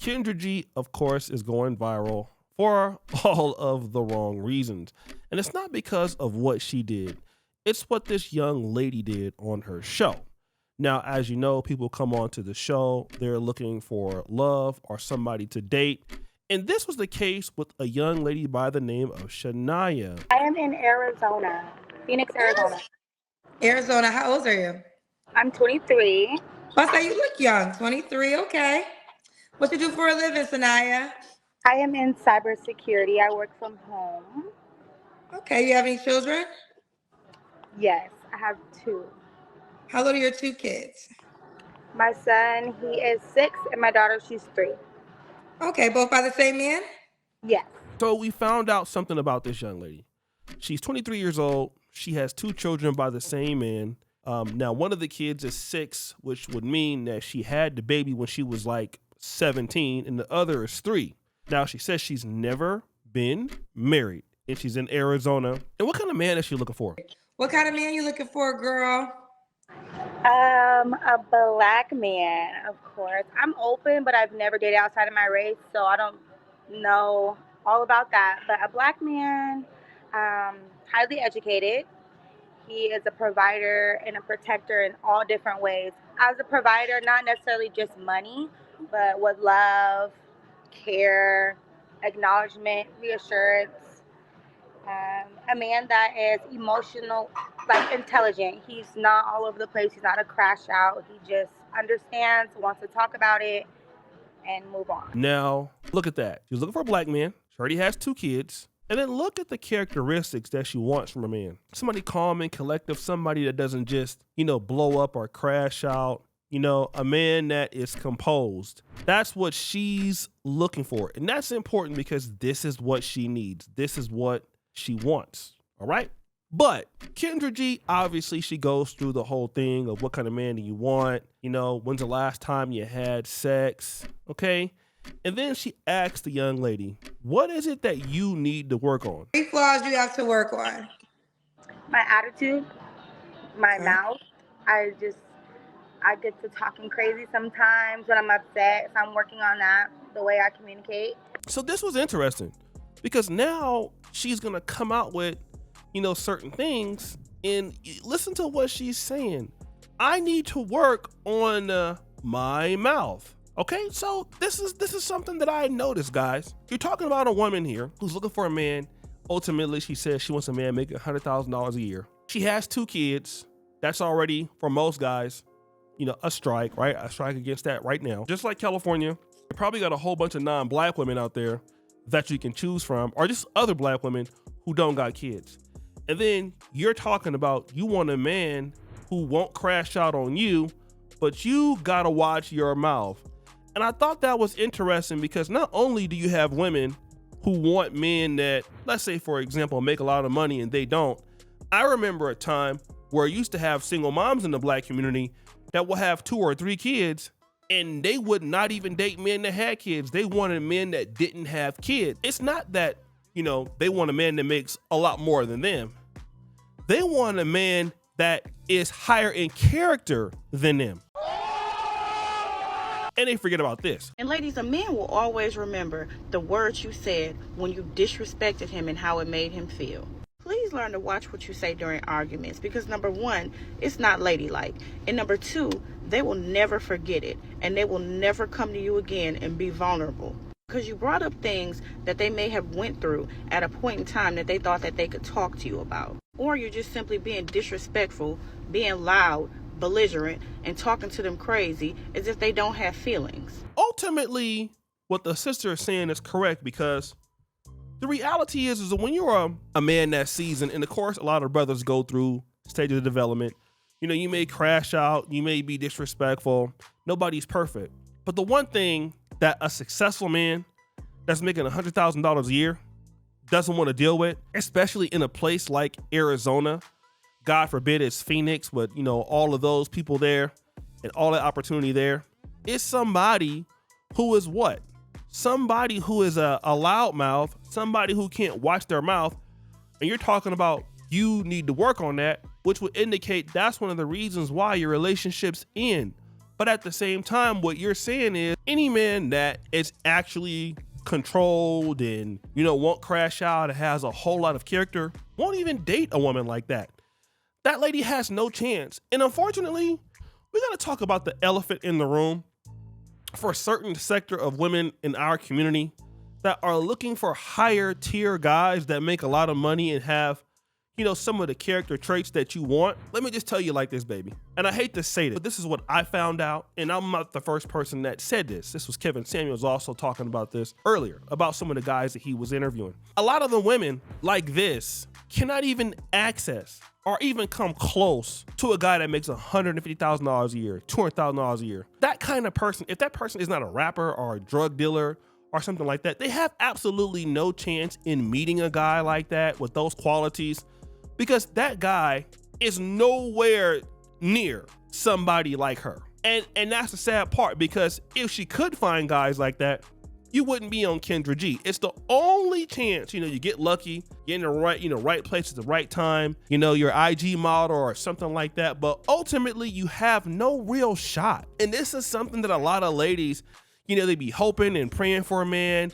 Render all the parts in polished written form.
Kendra G, of course, is going viral for all of the wrong reasons. And it's not because of what she did, it's what this young lady did on her show. Now, as you know, people come onto the show, they're looking for love or somebody to date. And this was the case with a young lady by the name of Shania. I am in Arizona, Phoenix, Arizona. Arizona, how old are you? I'm 23. I say you look young. 23, okay. What you do for a living, Sanaya? I am in cybersecurity. I work from home. Okay, you have any children? Yes, I have two. How old are your two kids? My son, he is 6, and my daughter, she's 3. Okay, both by the same man? Yes. So we found out something about this young lady. She's 23 years old. She has 2 children by the same man. Now, one of the kids is 6, which would mean that she had the baby when she was like 17, and the other is 3. Now, she says she's never been married, and she's in Arizona. And what kind of man is she looking for? What kind of man you looking for, girl? A black man, of course. I'm open, but I've never dated outside of my race, so I don't know all about that. But a black man, highly educated. He is a provider and a protector in all different ways. As a provider, not necessarily just money, but with love, care, acknowledgement, reassurance. A man that is emotional, like intelligent. He's not all over the place. He's not a crash out. He just understands, wants to talk about it, and move on. Now, look at that. She's looking for a black man. She already has 2 kids. And then look at the characteristics that she wants from a man. Somebody calm and collective, somebody that doesn't just, blow up or crash out. A man that is composed. That's what she's looking for. And that's important because this is what she needs. This is what she wants. All right? But Kendra G, obviously, she goes through the whole thing of what kind of man do you want? When's the last time you had sex? Okay? And then she asks the young lady, what is it that you need to work on? 3 flaws you have to work on. My attitude, my mouth. I get to talking crazy sometimes when I'm upset, so I'm working on that, the way I communicate. So this was interesting because now she's going to come out with, certain things, and listen to what she's saying. I need to work on my mouth. Okay, so this is something that I noticed, guys. You're talking about a woman here who's looking for a man. Ultimately, she says she wants a man making $100,000 a year. She has 2 kids. That's already, for most guys, a strike, right? A strike against that right now. Just like California, you probably got a whole bunch of non-black women out there that you can choose from, or just other black women who don't got kids. And then you're talking about you want a man who won't crash out on you, but you gotta watch your mouth. And I thought that was interesting because not only do you have women who want men that, let's say, for example, make a lot of money and they don't. I remember a time where I used to have single moms in the black community that will have 2 or 3 kids and they would not even date men that had kids. They wanted men that didn't have kids. It's not that, they want a man that makes a lot more than them. They want a man that is higher in character than them. And they forget about this. And ladies, a man will always remember the words you said when you disrespected him and how it made him feel. Please learn to watch what you say during arguments because number 1, it's not ladylike. And number 2, they will never forget it and they will never come to you again and be vulnerable. Because you brought up things that they may have went through at a point in time that they thought that they could talk to you about. Or you're just simply being disrespectful, being loud, belligerent, and talking to them crazy as if they don't have feelings. Ultimately, what the sister is saying is correct because the reality is that when you're a man that's seasoned, and of course a lot of brothers go through stages of development, you may crash out, you may be disrespectful, nobody's perfect. But the one thing that a successful man that's making $100,000 a year doesn't want to deal with, especially in a place like Arizona, God forbid it's Phoenix, but all of those people there and all that opportunity there, is somebody who is what? Somebody who is a loudmouth, somebody who can't watch their mouth. And you're talking about you need to work on that, which would indicate that's one of the reasons why your relationships end. But at the same time, what you're saying is any man that is actually controlled and, won't crash out and has a whole lot of character won't even date a woman like that. That lady has no chance. And unfortunately, we got to talk about the elephant in the room for a certain sector of women in our community that are looking for higher tier guys that make a lot of money and have, some of the character traits that you want. Let me just tell you like this, baby. And I hate to say this, but this is what I found out. And I'm not the first person that said this. This was Kevin Samuels also talking about this earlier, about some of the guys that he was interviewing. A lot of the women like this cannot even access or even come close to a guy that makes $150,000 a year, $200,000 a year. That kind of person, if that person is not a rapper or a drug dealer or something like that, they have absolutely no chance in meeting a guy like that with those qualities, because that guy is nowhere near somebody like her. And that's the sad part, because if she could find guys like that, you wouldn't be on Kendra G. It's the only chance, you get lucky, get in the right place at the right time, your IG model or something like that. But ultimately, you have no real shot. And this is something that a lot of ladies, they be hoping and praying for a man.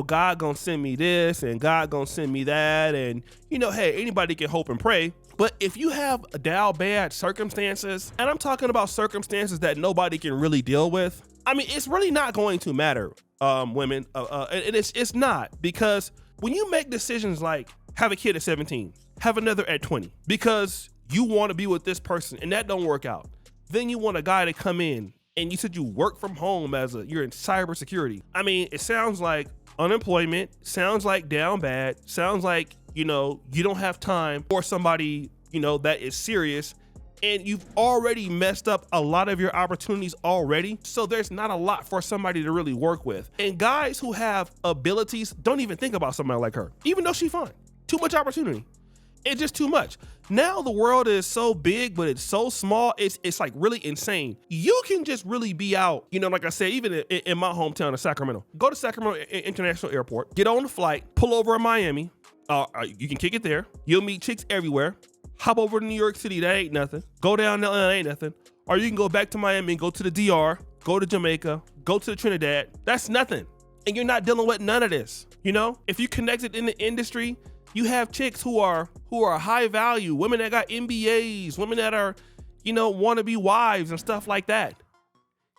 God gonna send me this and God gonna send me that. And, hey, anybody can hope and pray. But if you have down bad circumstances, and I'm talking about circumstances that nobody can really deal with, I mean, it's really not going to matter, women. And it's not, because when you make decisions like have a kid at 17, have another at 20, because you want to be with this person and that don't work out, then you want a guy to come in and you said you work from home you're in cybersecurity. I mean, it sounds like unemployment, sounds like down bad, sounds like, you don't have time for somebody, that is serious, and you've already messed up a lot of your opportunities already. So there's not a lot for somebody to really work with. And guys who have abilities don't even think about somebody like her, even though she's fine. Too much opportunity. It's just too much. Now the world is so big, but it's so small. It's like really insane. You can just really be out, like I said, even in my hometown of Sacramento. Go to Sacramento International Airport, get on the flight, pull over in Miami. You can kick it there. You'll meet chicks everywhere. Hop over to New York City, that ain't nothing. Go down to Atlanta, ain't nothing. Or you can go back to Miami and go to the DR, go to Jamaica, go to Trinidad. That's nothing. And you're not dealing with none of this. If you connected in the industry, you have chicks who are high value, women that got MBAs, women that are, want to be wives and stuff like that.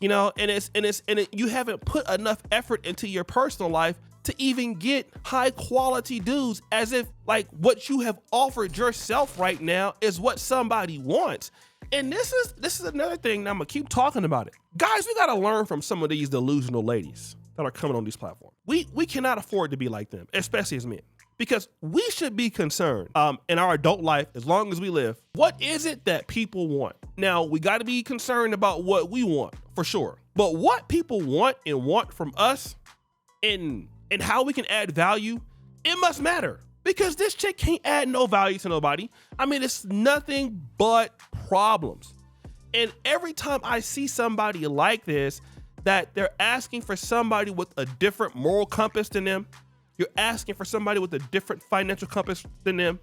And you haven't put enough effort into your personal life to even get high quality dudes, as if like what you have offered yourself right now is what somebody wants. And this is another thing, and I'm gonna keep talking about it. Guys, we gotta learn from some of these delusional ladies that are coming on these platforms. We cannot afford to be like them, especially as men. Because we should be concerned in our adult life, as long as we live, what is it that people want? Now, we got to be concerned about what we want, for sure. But what people want from us and how we can add value, it must matter. Because this chick can't add no value to nobody. I mean, it's nothing but problems. And every time I see somebody like this, that they're asking for somebody with a different moral compass than them, you're asking for somebody with a different financial compass than them.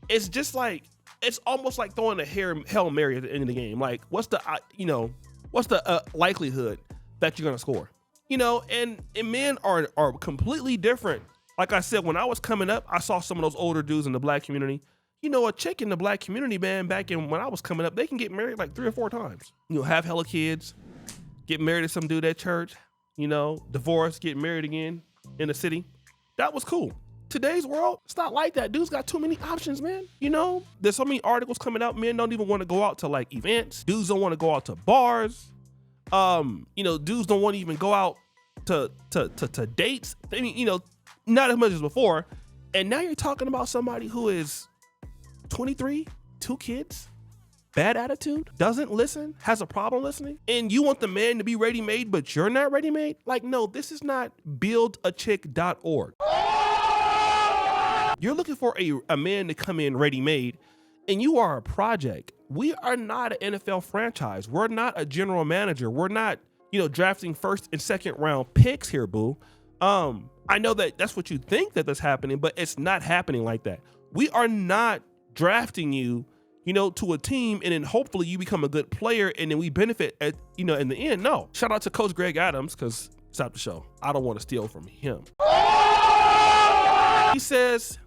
It's just like, it's almost like throwing a Hail Mary at the end of the game. Like, what's the likelihood that you're gonna score? And men are completely different. Like I said, when I was coming up, I saw some of those older dudes in the black community. A chick in the black community, man, back in when I was coming up, they can get married like 3 or 4 times. Have hella kids, get married to some dude at church, divorce, get married again in the city. That was cool. Today's world, it's not like that. Dudes got too many options, man. There's so many articles coming out. Men don't even want to go out to like events. Dudes don't want to go out to bars. Dudes don't want to even go out to dates. I mean, not as much as before. And now you're talking about somebody who is 23, 2 kids, bad attitude, doesn't listen, has a problem listening, and you want the man to be ready-made, but you're not ready-made? Like, no, this is not buildachick.org. You're looking for a man to come in ready-made, and you are a project. We are not an NFL franchise. We're not a general manager. We're not, drafting first and second round picks here, boo. I know that's what you think that's happening, but it's not happening like that. We are not drafting you, to a team, and then hopefully you become a good player, and then we benefit at, in the end. No. Shout out to Coach Greg Adams, because stop the show. I don't want to steal from him. He says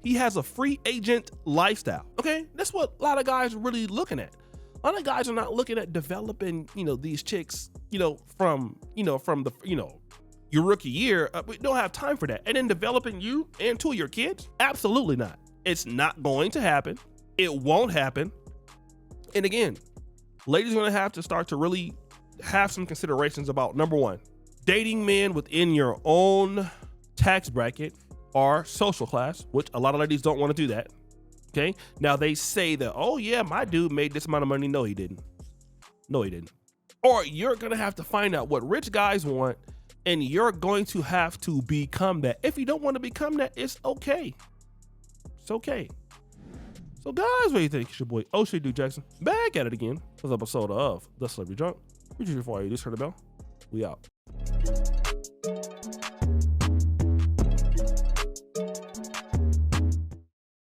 he has a free agent lifestyle. Okay, that's what a lot of guys are really looking at. A lot of guys are not looking at developing, these chicks, from the, your rookie year. We don't have time for that. And then developing you and two of your kids? Absolutely not. It's not going to happen. It won't happen. And again, ladies are going to have to start to really have some considerations about, number one, dating men within your own tax bracket or social class, which a lot of ladies don't want to do that. Okay. Now they say that, oh yeah, my dude made this amount of money. No, he didn't. No, he didn't. Or you're going to have to find out what rich guys want, and you're going to have to become that. If you don't want to become that, it's okay. It's okay. So guys, what do you think? It's your boy O'Shea Duke Jackson back at it again. This episode of The Celebrity Drunk. Reach for you. Just heard the bell. We out.